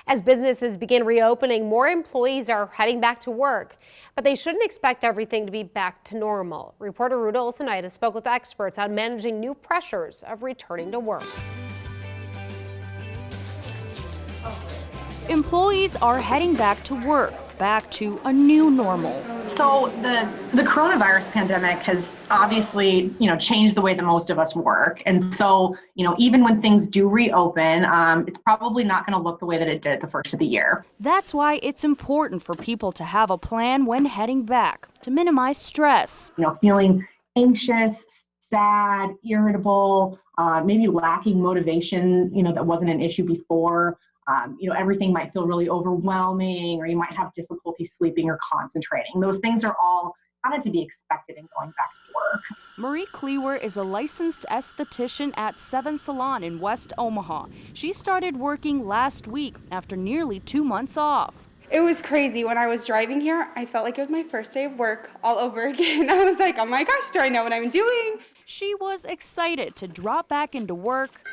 As businesses begin reopening, more employees are heading back to work, but they shouldn't expect everything to be back to normal. Reporter Ruta Olsonaitis spoke with experts on managing new pressures of returning to work. Employees are heading back to work, back to a new normal. So the coronavirus pandemic has obviously, changed the way that most of us work. And so, even when things do reopen, it's probably not going to look the way that it did at the first of the year. That's why it's important for people to have a plan when heading back to minimize stress. Feeling anxious, sad, irritable, maybe lacking motivation, that wasn't an issue before. Everything might feel really overwhelming, or you might have difficulty sleeping or concentrating. Those things are all kind of to be expected in going back to work. Marie Cleaver is a licensed esthetician at 7 Salon in West Omaha. She started working last week after nearly 2 months off. It was crazy. When I was driving here, I felt like it was my first day of work all over again. I was like, oh my gosh, do I know what I'm doing? She was excited to drop back into work,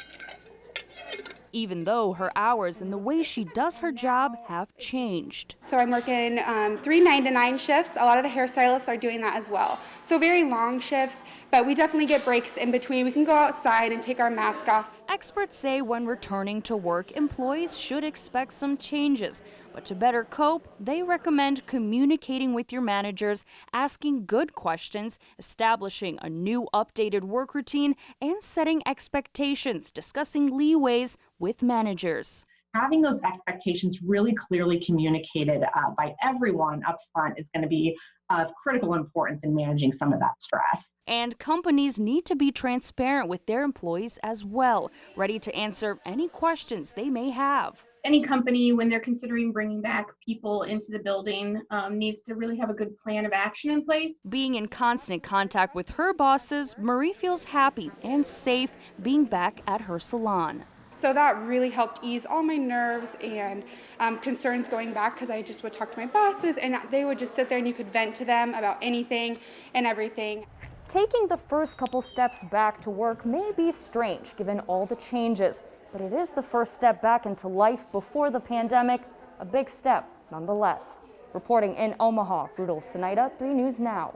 even though her hours and the way she does her job have changed. So I'm working 3 9-to-9 shifts. A lot of the hairstylists are doing that as well. So very long shifts, but we definitely get breaks in between. We can go outside and take our mask off. Experts say when returning to work, employees should expect some changes. But to better cope, they recommend communicating with your managers, asking good questions, establishing a new updated work routine, and setting expectations, discussing leeways with managers. Having those expectations really clearly communicated by everyone up front is going to be of critical importance in managing some of that stress. And companies need to be transparent with their employees as well, ready to answer any questions they may have. Any company, when they're considering bringing back people into the building, needs to really have a good plan of action in place. Being in constant contact with her bosses, Marie feels happy and safe being back at her salon. So that really helped ease all my nerves and concerns going back, because I just would talk to my bosses and they would just sit there and you could vent to them about anything and everything. Taking the first couple steps back to work may be strange given all the changes, but it is the first step back into life before the pandemic, a big step nonetheless. Reporting in Omaha, Ruta Olsonaitis, 3 News Now.